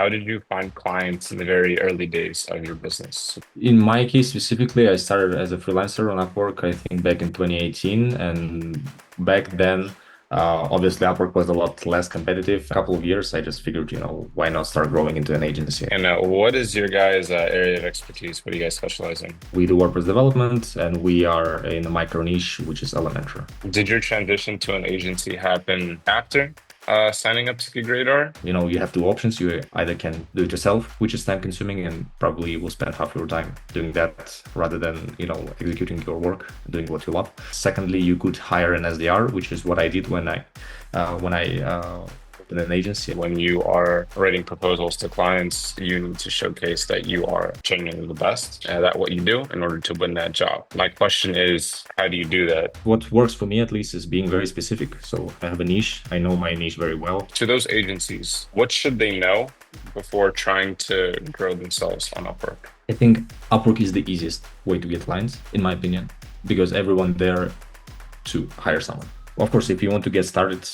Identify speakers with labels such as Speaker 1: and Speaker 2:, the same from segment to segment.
Speaker 1: how did you find clients in the very early days of your business?
Speaker 2: In my case specifically, I started as a freelancer on Upwork, I think back in 2018. And back then, obviously Upwork was a lot less competitive. A couple of years, I just figured, why not start growing into an agency?
Speaker 1: And what is your guys' area of expertise? What do you guys specialize in?
Speaker 2: We do WordPress development and we are in a micro niche, which is Elementor.
Speaker 1: Did your transition to an agency happen after signing up to GigRadar?
Speaker 2: You have two options. You either can do it yourself, which is time consuming, and probably will spend half your time doing that rather than, executing your work, doing what you love. Secondly, you could hire an SDR, which is what I did when I opened an agency.
Speaker 1: When you are writing proposals to clients, you need to showcase that you are genuinely the best at what you do in order to win that job. My question is, how do you do that?
Speaker 2: What works for me, at least, is being very specific. So I have a niche. I know my niche very well.
Speaker 1: To those agencies, what should they know before trying to grow themselves on Upwork?
Speaker 2: I think Upwork is the easiest way to get clients, in my opinion, because everyone there to hire someone. Of course, if you want to get started,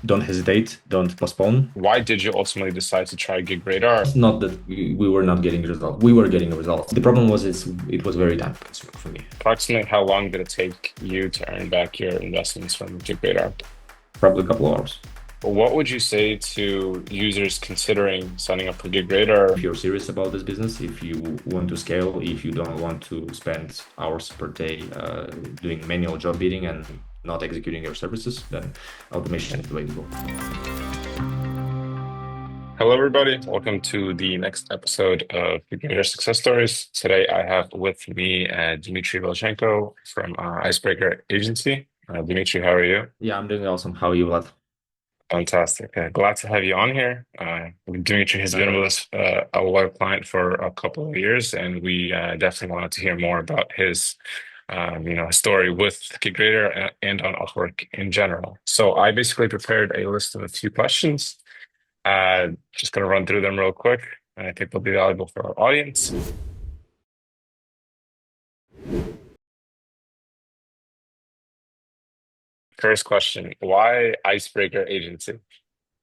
Speaker 2: don't hesitate, don't postpone.
Speaker 1: Why did you ultimately decide to try GigRadar?
Speaker 2: It's not that we were not getting results. We were getting results. The problem was it was very time consuming for me.
Speaker 1: Approximately how long did it take you to earn back your investments from GigRadar?
Speaker 2: Probably a couple of hours.
Speaker 1: What would you say to users considering signing up for GigRadar?
Speaker 2: If you're serious about this business, if you want to scale, if you don't want to spend hours per day doing manual job bidding and not executing your services, then automation is the way to go.
Speaker 1: Hello, everybody. Welcome to the next episode of GigRadar Success Stories. Today, I have with me Dimitri Bilchenko from Icebreaker Agency. Dimitri, how are you?
Speaker 2: Yeah, I'm doing awesome. How are you, Vlad?
Speaker 1: Fantastic. Glad to have you on here. Dimitri has been with us a web client for a couple of years, and we definitely wanted to hear more about his story with GigRadar and on Upwork in general. So I basically prepared a list of a few questions. Just going to run through them real quick, and I think they'll be valuable for our audience. First question, why Icebreaker Agency?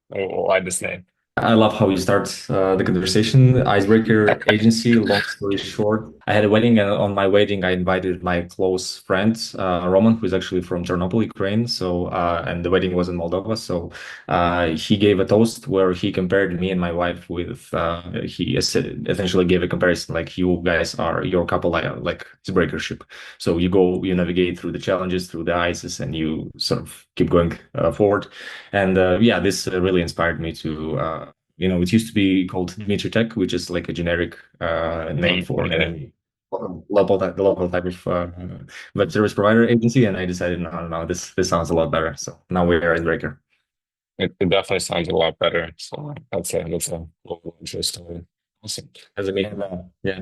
Speaker 1: Why this name?
Speaker 2: I love how you start the conversation. Icebreaker Agency, long story short. I had a wedding, and on my wedding, I invited my close friend, Roman, who is actually from Chernobyl, Ukraine. So, and the wedding was in Moldova. So, he gave a toast where he compared me and my wife with, he essentially gave a comparison like, you guys are your couple, like icebreaker ship. So you go, you navigate through the challenges, through the ices, and you sort of keep going forward. And yeah, this really inspired me to, it used to be called Dimitri Tech, which is like a generic name for the local type of web service provider agency. And I decided, no, this sounds a lot better. So now we're Icebreaker.
Speaker 1: It definitely sounds a lot better. So that's a little interesting. Awesome.
Speaker 2: As a mean, yeah.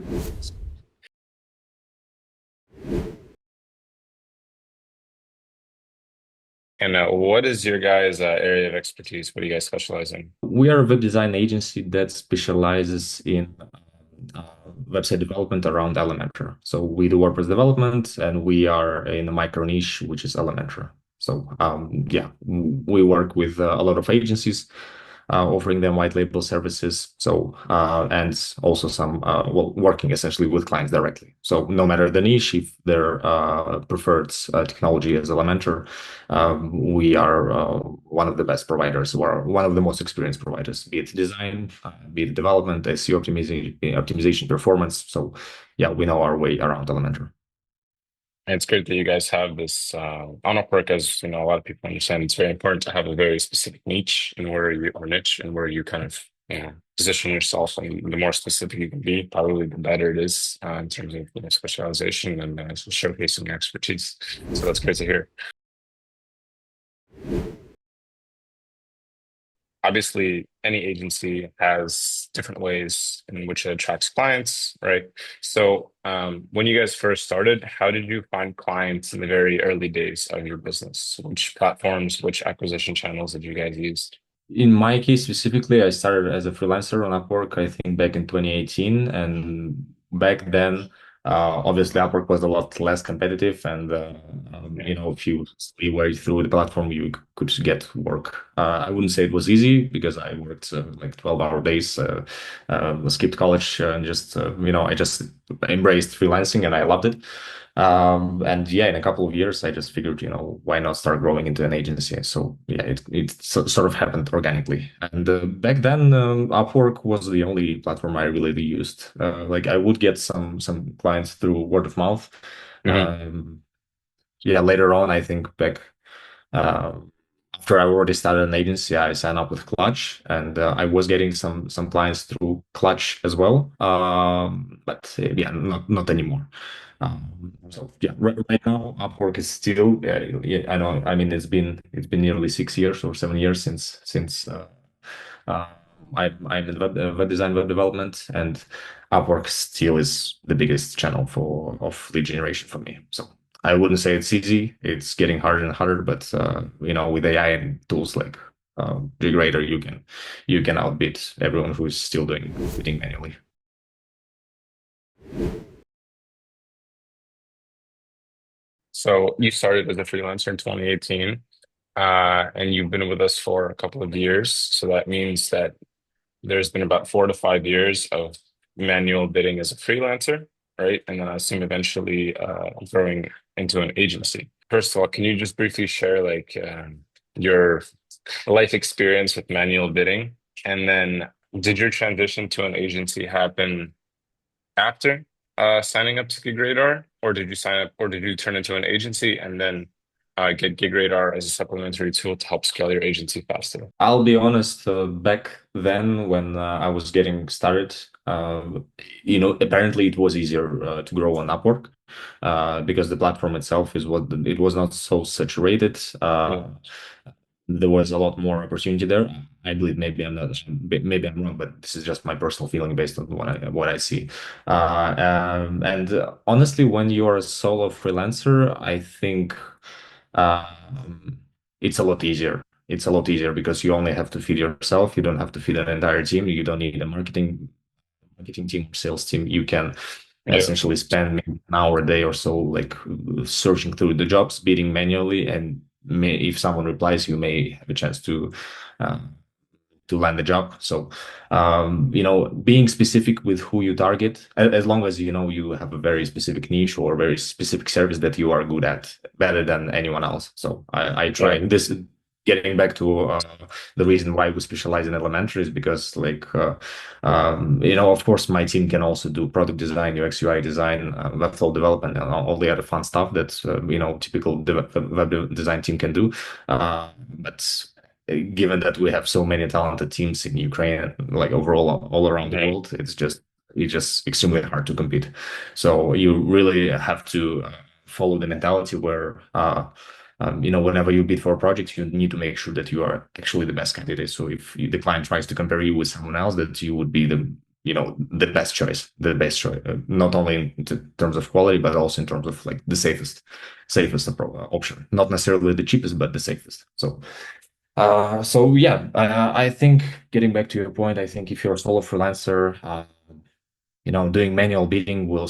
Speaker 1: And what is your guys' area of expertise? What do you guys specialize in?
Speaker 2: We are a web design agency that specializes in website development around Elementor. So we do WordPress development, and we are in a micro niche, which is Elementor. So yeah, we work with a lot of agencies, offering them white label services. So and also some working essentially with clients directly. So no matter the niche, if their preferred technology is Elementor, we are one of the best providers, or one of the most experienced providers, be it design, be it development, SEO optimization, performance. So yeah, we know our way around Elementor.
Speaker 1: And it's great that you guys have this on Upwork, as a lot of people understand. It's very important to have a very specific niche and where you or niche and where you kind of position yourself. And the more specific you can be, probably the better it is in terms of specialization and showcasing your expertise. So that's great to hear. Obviously, any agency has different ways in which it attracts clients, right? So when you guys first started, how did you find clients in the very early days of your business? Which platforms, which acquisition channels did you guys use?
Speaker 2: In my case specifically, I started as a freelancer on Upwork, I think back in 2018. And back then, obviously Upwork was a lot less competitive. And, if you way through the platform, you could get work. I wouldn't say it was easy because I worked like 12-hour days, skipped college, and just I just embraced freelancing and I loved it. And yeah, in a couple of years, I just figured, why not start growing into an agency? So yeah, it sort of happened organically. And back then, Upwork was the only platform I really used. Like I would get some clients through word of mouth.
Speaker 1: Hmm.
Speaker 2: Um, yeah, later on, I think back after I already started an agency, I signed up with Clutch, and I was getting some clients through Clutch as well. But yeah, not anymore. So yeah, right now Upwork is still. Yeah, I know. I mean, it's been nearly 6 years or 7 years since uh, I'm in web design, web development, and Upwork still is the biggest channel for of lead generation for me. So I wouldn't say it's easy. It's getting harder and harder, but with AI and tools like GigRadar, you can outbid everyone who is still doing everything manually.
Speaker 1: So you started as a freelancer in 2018, and you've been with us for a couple of years. So that means that there's been about 4 to 5 years of manual bidding as a freelancer, right? And then I assume eventually growing into an agency. First of all, can you just briefly share like your life experience with manual bidding? And then did your transition to an agency happen after signing up to GigRadar, or did you sign up, or did you turn into an agency and then get GigRadar as a supplementary tool to help scale your agency faster?
Speaker 2: I'll be honest, back then when I was getting started, apparently it was easier to grow on Upwork because the platform itself is what it was not so saturated.
Speaker 1: Yeah.
Speaker 2: There was a lot more opportunity there. I believe maybe I'm wrong, but this is just my personal feeling based on what I see. And honestly, when you are a solo freelancer, I think um, it's a lot easier. It's a lot easier because you only have to feed yourself. You don't have to feed an entire team. You don't need a marketing team or sales team. You can
Speaker 1: Yeah.
Speaker 2: essentially spend maybe an hour a day or so like searching through the jobs, bidding manually, and if someone replies, you may have a chance uh, to land the job. So, being specific with who you target, as long as you have a very specific niche or a very specific service that you are good at, better than anyone else. So I try
Speaker 1: Yeah.
Speaker 2: this. Getting back to the reason why we specialize in Elementor is because, like, of course, my team can also do product design, UX, UI design, web flow development, and all the other fun stuff that typical web design team can do. But given that we have so many talented teams in Ukraine, like overall all around the
Speaker 1: Mhm.
Speaker 2: world, it's just extremely hard to compete. So you really have to follow the mentality where whenever you bid for a project, you need to make sure that you are actually the best candidate. So if the client tries to compare you with someone else, that you would be the best choice, not only in terms of quality, but also in terms of like the safest option, not necessarily the cheapest, but the safest. So yeah, I think getting back to your point, I think if you're a solo freelancer, doing manual bidding will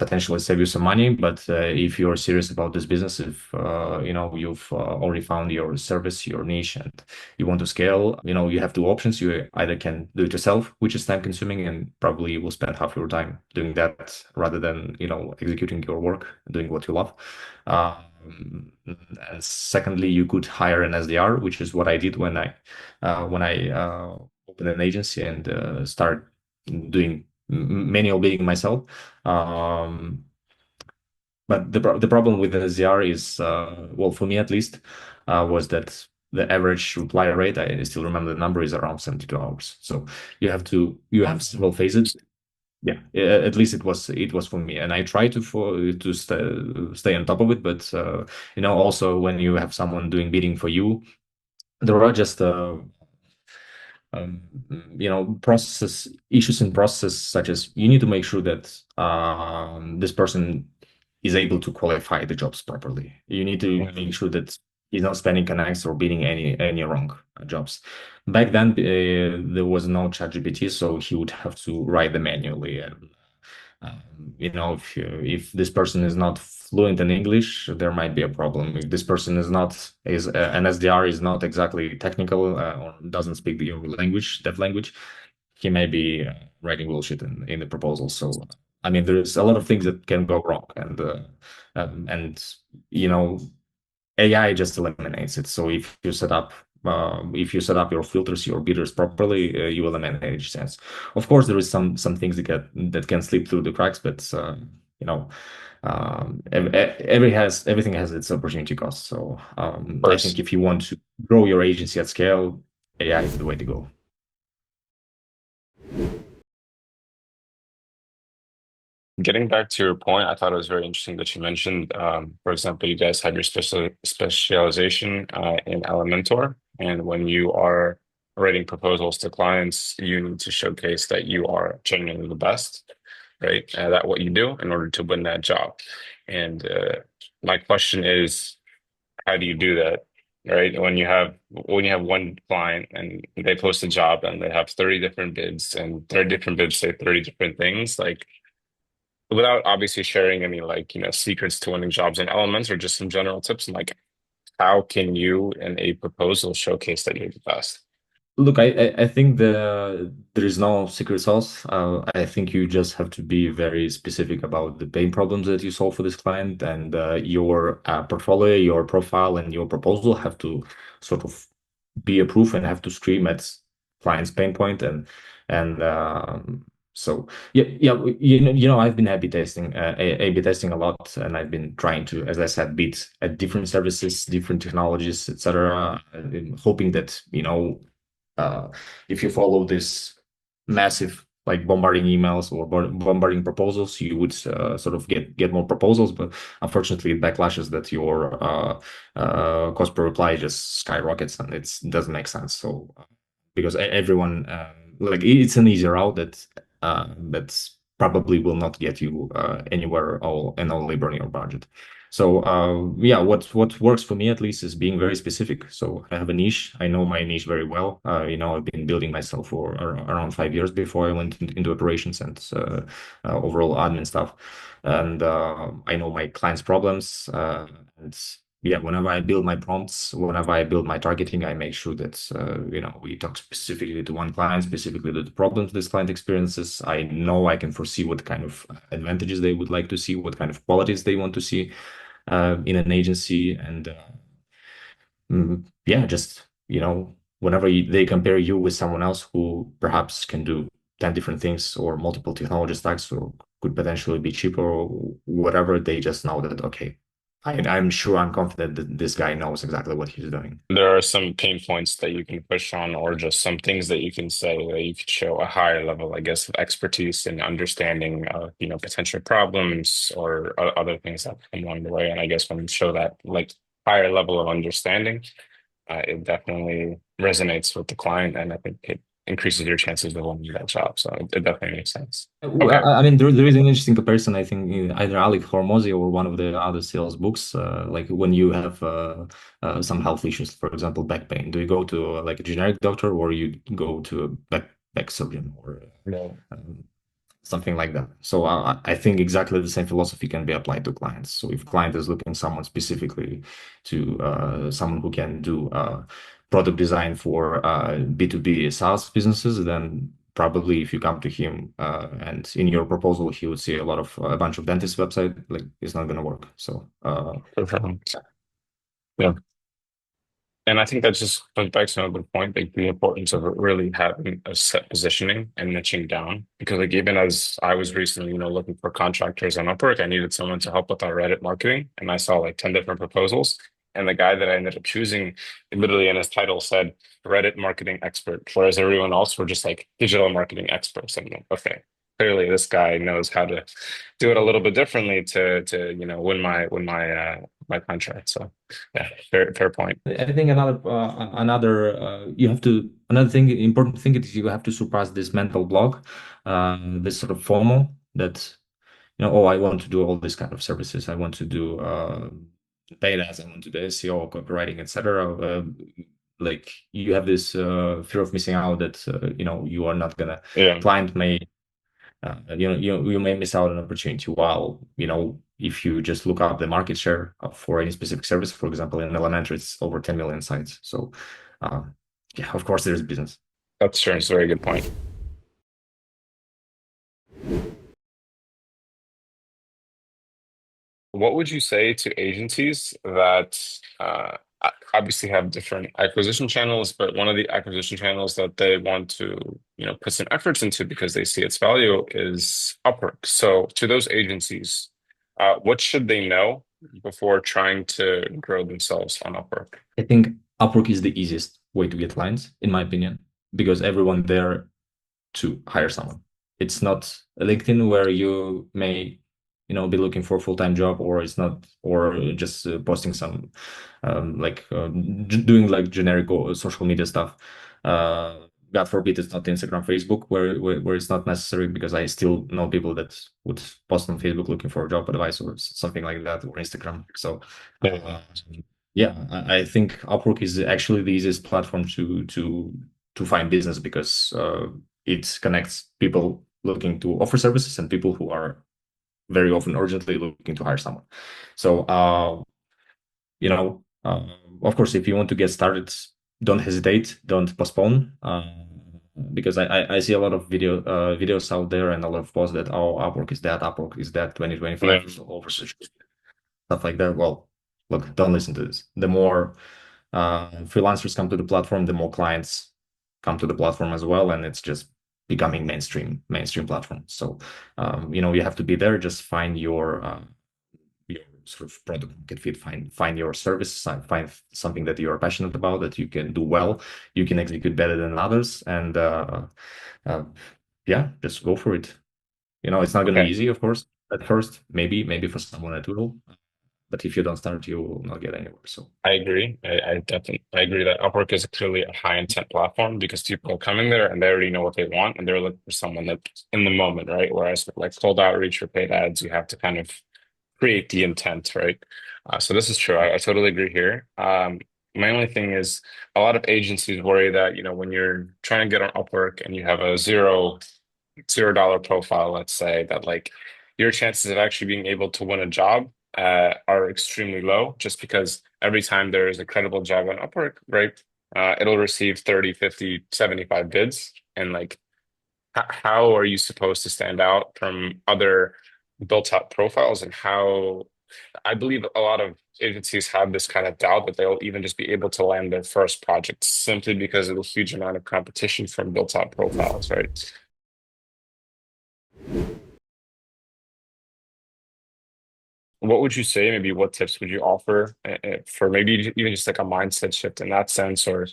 Speaker 2: potentially save you some money. But if you're serious about this business, if you've already found your service, your niche, and you want to scale, you have two options. You either can do it yourself, which is time consuming, and probably you will spend half your time doing that rather than executing your work, doing what you love. And secondly, you could hire an SDR, which is what I did when I opened an agency and start doing manual bidding myself. Um, but the problem with the SDR is, well, for me at least, was that the average reply rate, I still remember the number, is around 72 hours. So you have several phases. Yeah, at least it was for me, and I try to stay on top of it. But also when you have someone doing bidding for you, there are just um, processes issues in process, such as you need to make sure that this person is able to qualify the jobs properly. You need to
Speaker 1: Mhm.
Speaker 2: make sure that he's not spending connects or bidding any wrong jobs. Back then, there was no ChatGPT, so he would have to write them manually, and if this person is not fluent in English, there might be a problem. If this person is an SDR is not exactly technical or doesn't speak your language, that language, he may be writing bullshit in the proposal. So, I mean, there's a lot of things that can go wrong, and you know, AI just eliminates it. So if you set up your filters, your bidders properly, you eliminate any chance. Of course, there is some things that can slip through the cracks, but you know, everything has its opportunity cost. So
Speaker 1: Of
Speaker 2: I think
Speaker 1: course.
Speaker 2: if you want to grow your agency at scale, AI is the way to go.
Speaker 1: Getting back to your point, I thought it was very interesting that you mentioned, for example, you guys have your specialization in Elementor, and when you are writing proposals to clients, you need to showcase that you are genuinely the best, right, at what you do in order to win that job. And my question is, how do you do that, right? When you have one client and they post a job and they have 30 different bids and 30 different bids say 30 different things, like without obviously sharing any like, secrets to winning jobs and elements or just some general tips, and like how can you in a proposal showcase that you're the best?
Speaker 2: Look, I think there is no secret sauce. I think you just have to be very specific about the pain problems that you solve for this client, and your portfolio, your profile, and your proposal have to sort of be a proof and have to scream at client's pain point. And so yeah, I've been A/B testing a lot, and I've been trying to, as I said, beat at different services, different technologies, etc., hoping that uh, if you follow this massive like bombarding emails or bombarding proposals, you would sort of get more proposals. But unfortunately, it backlashes that your cost per reply just skyrockets, and it doesn't make sense. So because everyone like it's an easy route that's probably will not get you anywhere all and only burn your budget. So yeah, what works for me at least is being very specific. So I have a niche. I know my niche very well. I've been building myself for around 5 years before I went into operations and overall admin stuff. And I know my clients' problems. And yeah, whenever I build my prompts, whenever I build my targeting, I make sure that we talk specifically to one client, specifically to the problems this client experiences. I know I can foresee what kind of advantages they would like to see, what kind of qualities they want to see in an agency, and yeah, just whenever they compare you with someone else who perhaps can do 10 different things or multiple technology stacks or could potentially be cheaper or whatever, they just know that okay, I'm sure, I'm confident that this guy knows exactly what he's doing.
Speaker 1: There are some pain points that you can push on, or just some things that you can say that you could show a higher level, I guess, of expertise and understanding of, potential problems or other things that come along the way. And I guess when you show that like higher level of understanding, it definitely resonates with the client, and I think it increases your chances of winning that job. So it definitely makes sense. Okay.
Speaker 2: I mean, there is an interesting comparison, I think, in either Alec Hormozy or one of the other sales books. Like when you have some health issues, for example, back pain, do you go to like a generic doctor or you go to a back surgeon or
Speaker 1: Yeah.
Speaker 2: um, something like that? So I think exactly the same philosophy can be applied to clients. So if client is looking someone specifically to someone who can do product design for B2B SaaS businesses, then probably if you come to him and in your proposal he would see a bunch of dentist website, like it's not going to work. So
Speaker 1: Perfect. Yeah. And I think that just comes back to another point, like the importance of really having a set positioning and niching down. Because like even as I was recently, looking for contractors on Upwork, I needed someone to help with our Reddit marketing. And I saw like 10 different proposals. And the guy that I ended up choosing, literally in his title said Reddit marketing expert, whereas everyone else were just like digital marketing experts. And I'm like, okay, clearly this guy knows how to do it a little bit differently to win my contract. So yeah, fair point.
Speaker 2: I think another you have to another thing important thing is you have to surpass this mental block, this sort of FOMO that oh, I want to do all these kind of services. I want to do paid ads. I want to do SEO, copywriting, etc. Like you have this fear of missing out that you are not gonna
Speaker 1: Yeah.
Speaker 2: client may you may miss out on an opportunity. While if you just look up the market share for any specific service, for example, in Elementor, it's over 10 million sites. So, uh, yeah, of course, there's business.
Speaker 1: That's sure. It's a very good point. What would you say to agencies that obviously have different acquisition channels, but one of the acquisition channels that they want to, put some efforts into because they see its value is Upwork. So to those agencies, what should they know before trying to grow themselves on Upwork?
Speaker 2: I think Upwork is the easiest way to get clients, in my opinion, because everyone there to hire someone. It's not LinkedIn where you may, be looking for a full-time job, or it's not, or just posting some, doing like generic social media stuff. God forbid it's not Instagram, Facebook, where it's not necessary, because I still know people that would post on Facebook looking for a job advice or something like that, or Instagram. So,
Speaker 1: Yeah.
Speaker 2: uh, yeah, I think Upwork is actually the easiest platform to find business, because it connects people looking to offer services and people who are very often urgently looking to hire someone. So, you know, uh, of course, if you want to get started, don't hesitate, don't postpone, because I see a lot of videos out there and a lot of posts that, oh, Upwork is that
Speaker 1: Yeah.
Speaker 2: 2025 oversaturated, stuff like that. Well, look, don't listen to this. The more freelancers come to the platform, the more clients come to the platform as well, and it's just becoming mainstream platform. So, you have to be there. Just find your sort of product market fit, find your service, find something that you're passionate about, that you can do well, you can execute better than others, and uh, yeah, just go for it. It's not going to be
Speaker 1: Okay.
Speaker 2: easy, of course, at first. Maybe for someone it will, but if you don't start, you will not get anywhere. So.
Speaker 1: I agree. I definitely I agree that Upwork is clearly a high intent platform because people are coming there and they already know what they want and they're looking for someone that's in the moment, right? Whereas with like cold outreach or paid ads, you have to kind of create the intent, right? So this is true. I totally agree here. My only thing is a lot of agencies worry that, when you're trying to get on Upwork and you have a $0 profile, let's say, that like your chances of actually being able to win a job are extremely low just because every time there is a credible job on Upwork, right? It'll receive 30, 50, 75 bids. And like, how are you supposed to stand out from other built up profiles? And how I believe a lot of agencies have this kind of doubt that they'll even just be able to land their first project simply because of the huge amount of competition from built up profiles, right? What would you say, maybe what tips would you offer for maybe even just like a mindset shift in that sense, or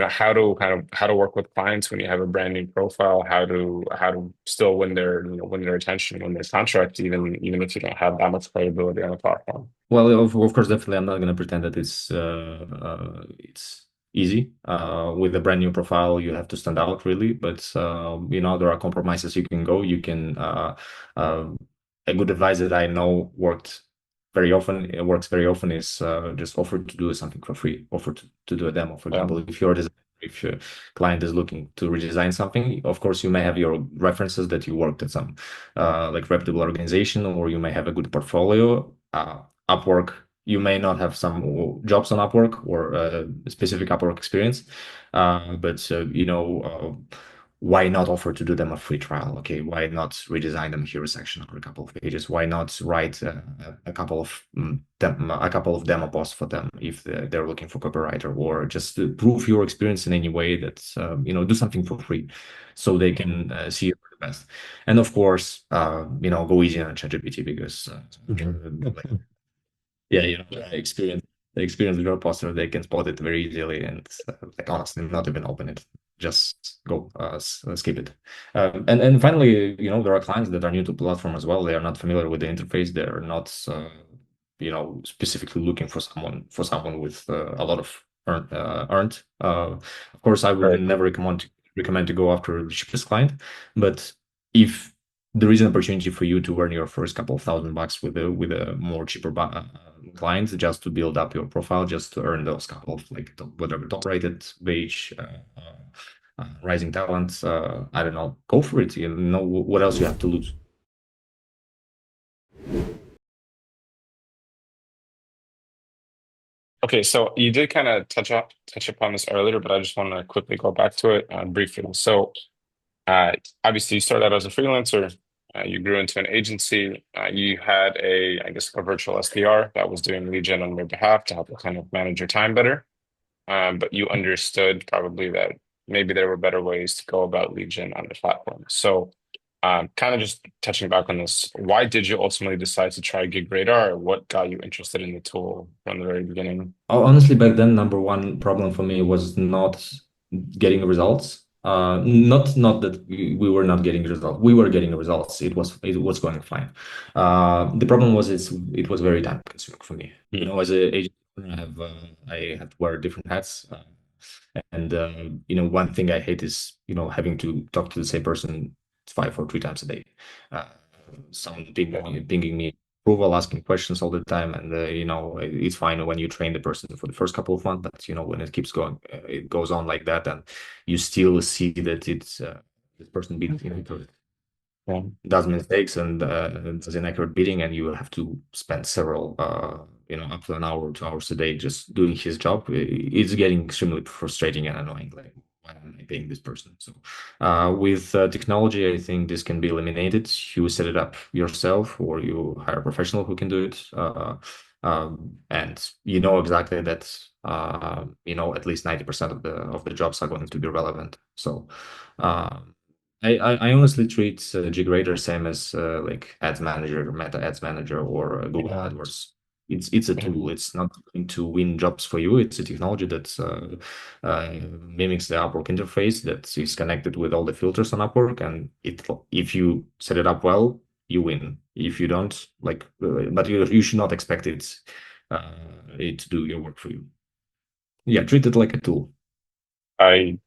Speaker 1: how to work with clients when you have a brand new profile, how to still win their attention, win their contract, even if you don't have that much credibility on the platform.
Speaker 2: Well, of course, definitely, I'm not going to pretend that it's easy. With a brand new profile, you have to stand out really, but there are compromises you can go. You can uh, a good advice that I know works very often is just offer to do something for free. Offer to do a demo, for
Speaker 1: Yeah.
Speaker 2: example. If your client is looking to redesign something, of course, you may have your references that you worked at some like reputable organization, or you may have a good portfolio. Upwork, you may not have some jobs on Upwork or specific Upwork experience, but why not offer to do them a free trial? Okay, why not redesign them hero section or a couple of pages? Why not write a couple of demo posts for them if they're looking for copywriter, or just to prove your experience in any way that do something for free, so they can see you the best. And of course, go easy on ChatGPT, because yeah, the experienced job poster, they can spot it very easily, and like honestly, not even open it. Just go skip it. And finally, there are clients that are new to platform as well. They are not familiar with the interface. They're not specifically looking for someone with a lot of earned. Of course, I would
Speaker 1: Right.
Speaker 2: never recommend to go after the cheapest client, but if there is an opportunity for you to earn your first couple of $1,000 with a more cheaper client, just to build up your profile, just to earn those couple of like whatever top rated wage rising talent. I don't know, go for it. You know what else you have to lose.
Speaker 1: Okay, so you did kind of touch upon this earlier, but I just want to quickly go back to it briefly. So, obviously, you started out as a freelancer. You grew into an agency. You had I guess, a virtual SDR that was doing lead gen on your behalf to help you kind of manage your time better. But you understood probably that maybe there were better ways to go about lead gen on the platform. So, kind of just touching back on this, why did you ultimately decide to try GigRadar? Or what got you interested in the tool from the very beginning?
Speaker 2: Honestly, back then, number one problem for me was not getting results. Not that we were not getting results. We were getting results. It was going fine. The problem was it was very time consuming for me. You
Speaker 1: Hmm.
Speaker 2: know, as a agent, I had to wear different hats. And one thing I hate is having to talk to the same person 5 or 3 times a day. Uh, Someone
Speaker 1: Yeah.
Speaker 2: pinging me approval, asking questions all the time, and it's fine when you train the person for the first couple of months, but when it keeps going, it goes on like that, and you still see that it's this person beat
Speaker 1: Yeah.
Speaker 2: does mistakes and does inaccurate bidding, and you will have to spend several, up to an hour or 2 hours a day just doing his job. It's getting extremely frustrating and annoying. Like, why am I paying this person? So, with technology, I think this can be eliminated. You set it up yourself, or you hire a professional who can do it. And you know exactly that. At least 90% of the jobs are going to be relevant. So. Um, I honestly treat GigRadar same as like Ads Manager, Meta Ads Manager, or Google
Speaker 1: Yeah.
Speaker 2: AdWords. It's a tool. It's not going to win jobs for you. It's a technology that mimics the Upwork interface that is connected with all the filters on Upwork, and if you set it up well, you win. If you don't, but you should not expect uh, it to do your work for you. Yeah, treat it like a tool.
Speaker 1: I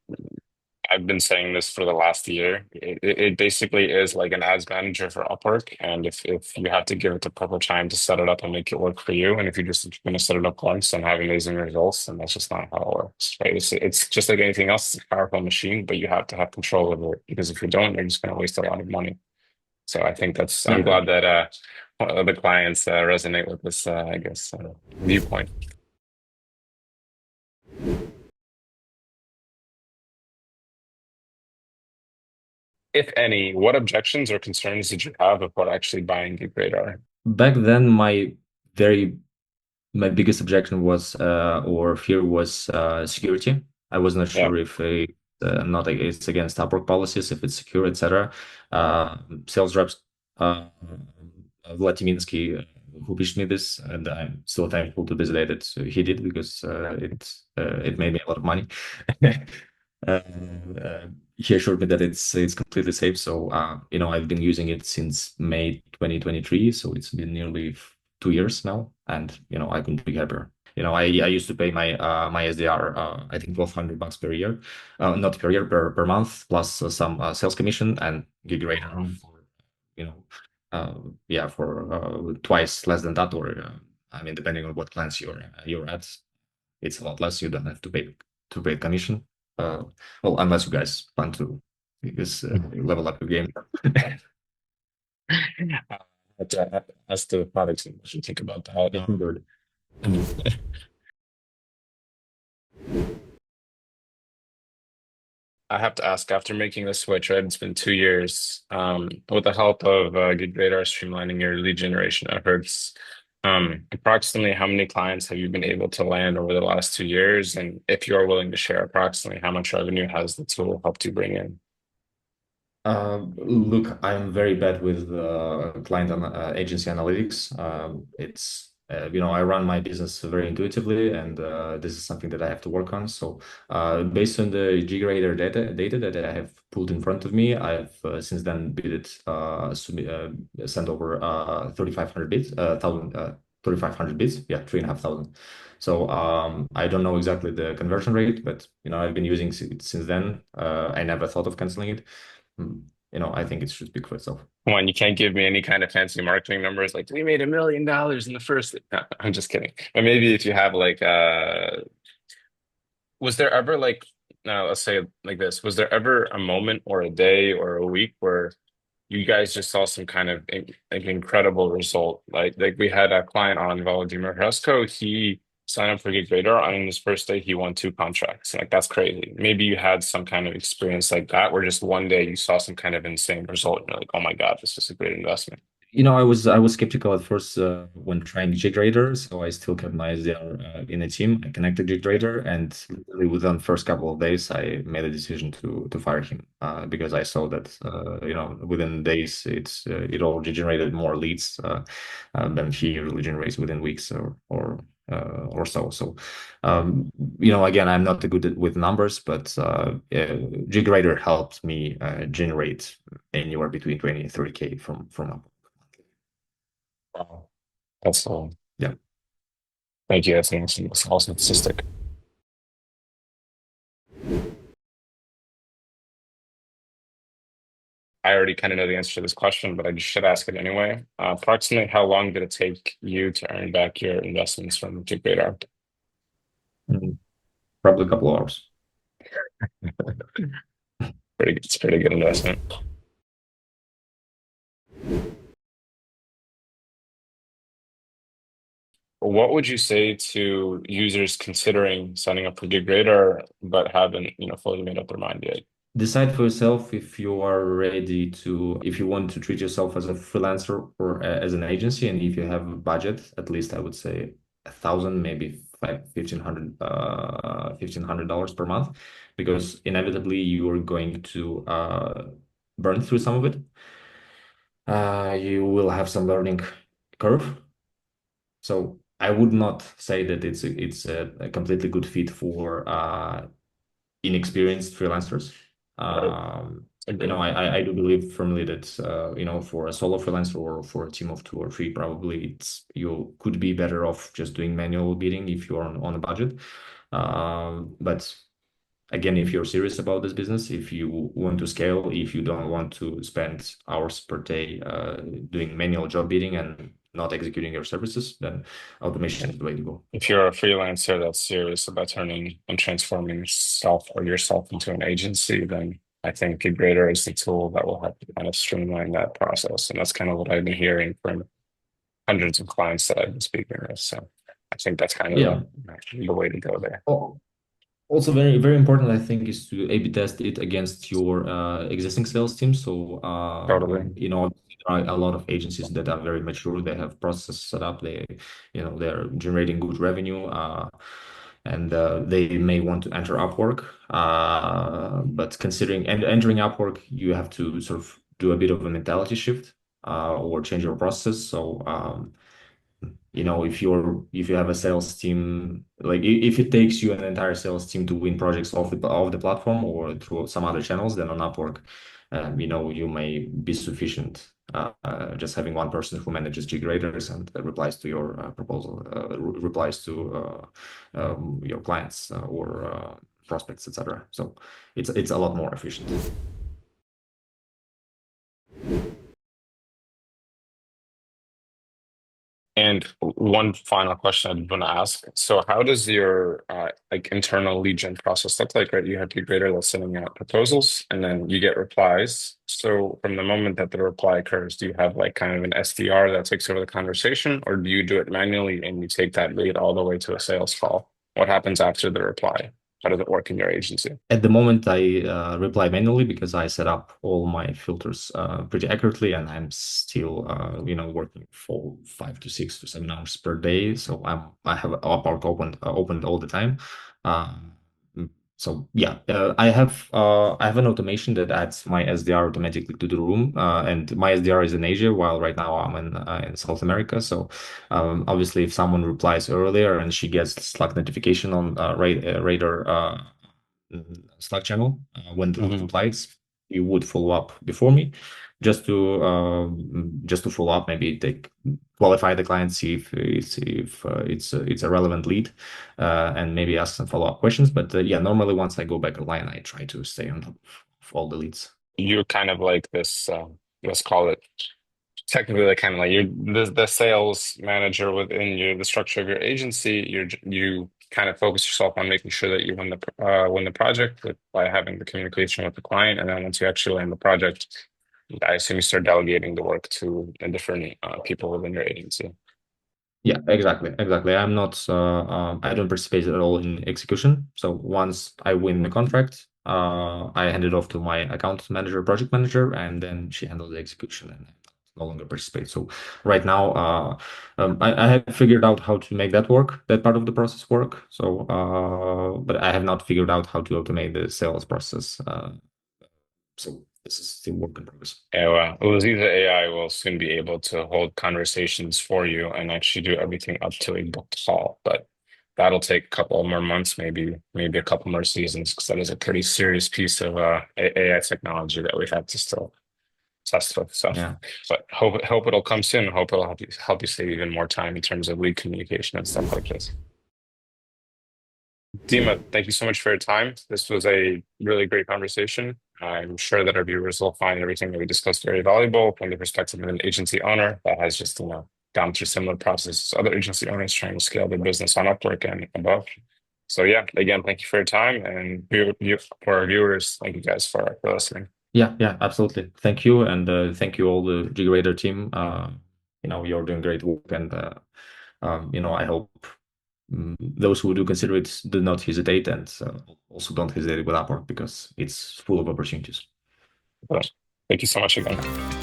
Speaker 1: I've been saying this for the last year. It basically is like an ads manager for Upwork, and if you have to give it the proper time to set it up and make it work for you, and if you're just going to set it up once and have amazing results, then that's just not how it works, right? It's just like anything else. It's a powerful machine, but you have to have control over it because if you don't, you're just going to waste a lot of money. So I think I'm
Speaker 2: Yeah.
Speaker 1: glad that the clients resonate with this, I guess, viewpoint. If any, what objections or concerns did you have about actually buying GigRadar?
Speaker 2: Back then, very my biggest objection was or fear was security. I was not
Speaker 1: Yeah.
Speaker 2: sure if not it's against Upwork policies, if it's secure, etc. Uh, Sales reps, uh, Vladimirsky, who pitched me this, and I'm still thankful to this day that he did, because it made me a lot of money. Uh, he assured me that it's completely safe. So I've been using it since May 2023, so it's been nearly 2 years now, and I couldn't be happier. I used to pay my SDR, I think $1,200 per year, not per year, per month, plus some sales commission, and GigRadar
Speaker 1: Um,
Speaker 2: for you know uh, yeah, for twice less than that, or I mean, depending on what plans you're at, it's a lot less. You don't have to pay commission. Uh, well, unless you guys plan to, because level up your game.
Speaker 1: But, as to the products, what you think about that?
Speaker 2: Yeah, good.
Speaker 1: I have to ask, after making the switch, right? It's been 2 years. With the help of GigRadar streamlining your lead generation efforts, approximately how many clients have you been able to land over the last 2 years? And if you're willing to share approximately how much revenue has the tool helped you bring in?
Speaker 2: Look, I'm very bad with client agency analytics. I run my business very intuitively, and this is something that I have to work on. So, based on the GGrader data that I have pulled in front of me, I've since then sent over 3,500 bits, 3,500 bits, yeah, 3,500. So, I don't know exactly the conversion rate, but I've been using it since then. I never thought of canceling it. I think it should speak for itself.
Speaker 1: Come on, you can't give me any kind of fancy marketing numbers like we made $1 million in the first. No, I'm just kidding. But maybe if you have like, was there ever like now let's say it like this, was there ever a moment or a day or a week where you guys just saw some kind of like incredible result? Like we had a client on Volodymyr Hrusko. He signed up for GigRadar, and on his first day he won two contracts. Like that's crazy. Maybe you had some kind of experience like that where just one day you saw some kind of insane result and you're like, oh my God, this is a great investment.
Speaker 2: I was skeptical at first when trying GigRadar, so I still kept my eyes there in a team. I connected GigRadar, and literally within the first couple of days, I made a decision to fire him because I saw that within days it all generated more leads than he really generates within weeks or so. So again, I'm not good with numbers, but GigRadar helped me generate anywhere between 20 and 30K from
Speaker 1: Wow. That's
Speaker 2: yeah.
Speaker 1: thank you. That's an awesome statistic. I already kind of know the answer to this question, but I just should ask it anyway. Approximately how long did it take you to earn back your investments from GigRadar?
Speaker 2: Mm, Probably a couple of hours.
Speaker 1: It's a pretty good investment. What would you say to users considering signing up for GigRadar but haven't, fully made up their mind yet?
Speaker 2: Decide for yourself if you are ready to, if you want to treat yourself as a freelancer or as an agency, and if you have a budget, at least I would say 1,000, maybe five, $1,500 per month, because inevitably you are going to burn through some of it. You will have some learning curve. So I would not say that it's a completely good fit for inexperienced freelancers.
Speaker 1: Right.
Speaker 2: Um,
Speaker 1: Agree.
Speaker 2: I do believe firmly that for a solo freelancer or for a team of two or three, probably you could be better off just doing manual bidding if you're on a budget. But again, if you're serious about this business, if you want to scale, if you don't want to spend hours per day doing manual job bidding and not executing your services, then automation is the way to go.
Speaker 1: If you're a freelancer that's serious about turning and transforming yourself into an agency, then I think GigRadar is the tool that will help you kind of streamline that process. And that's kind of what I've been hearing from hundreds of clients that I've been speaking with. So I think that's kind of
Speaker 2: Yeah.
Speaker 1: the way to go there.
Speaker 2: Oh, Also, very, very important, I think, is to A/B test it against your existing sales team. So,
Speaker 1: Totally.
Speaker 2: there are a lot of agencies that are very mature. They have processes set up. They're generating good revenue, and they may want to enter Upwork. But considering and entering Upwork, you have to sort of do a bit of a mentality shift, or change your process. So, if you have a sales team, like if it takes you an entire sales team to win projects off the platform or through some other channels, then on Upwork, you may be sufficient. Just having one person who manages GigRadars and replies to your proposal, replies to your clients or prospects, etc. So it's a lot more efficient.
Speaker 1: And one final question I'd want to ask. So how does your like internal lead gen process look like, right? You have your grader that's sending out proposals and then you get replies. So from the moment that the reply occurs, do you have like kind of an SDR that takes over the conversation, or do you do it manually and you take that lead all the way to a sales call? What happens after the reply? How does it work in your agency?
Speaker 2: At the moment, I reply manually because I set up all my filters pretty accurately, and I'm still, working for 5 to 6 to 7 hours per day. So I have Upwork opened all the time. Uh, so yeah, I have an automation that adds my SDR automatically to the room, and my SDR is in Asia, while right now I'm in South America. So obviously, if someone replies earlier and she gets Slack notification on Radar. Slack channel when the lead
Speaker 1: Hmm.
Speaker 2: applies. You would follow up before me, just to follow up, maybe take qualify the client, see if it's a relevant lead, and maybe ask some follow up questions. But yeah, normally once I go back online, I try to stay on top of all the leads.
Speaker 1: You're kind of like this, let's call it technically like kind of like you're the sales manager within the structure of your agency. You kind of focus yourself on making sure that you win the project by having the communication with the client, and then once you actually win the project, I assume you start delegating the work to the different people within your agency.
Speaker 2: Yeah, exactly, exactly. I'm not. I don't participate at all in execution. So once I win the contract, I hand it off to my account manager, project manager, and then she handles the execution, and I no longer participate. So right now, I have figured out how to make that work, that part of the process work. So, but I have not figured out how to automate the sales process. So this is still work in progress.
Speaker 1: Yeah, well, Uzi's AI will soon be able to hold conversations for you and actually do everything up to a booked call. But that'll take a couple more months, maybe a couple more seasons, because that is a pretty serious piece of AI technology that we have to still test with. So,
Speaker 2: Yeah.
Speaker 1: but hope it'll come soon. Hope it'll help you save even more time in terms of lead communication and stuff like this. Dima, thank you so much for your time. This was a really great conversation. I'm sure that our viewers will find everything that we discussed very valuable from the perspective of an agency owner that has just, gone through similar processes as other agency owners trying to scale their business on Upwork and above. So yeah, again, thank you for your time, and for our viewers, thank you guys for listening.
Speaker 2: Yeah, yeah, absolutely. Thank you, and thank you all the GigRadar team. You're doing great work, and I hope those who do consider it do not hesitate, and also don't hesitate with Upwork because it's full of opportunities.
Speaker 1: But thank you so much again.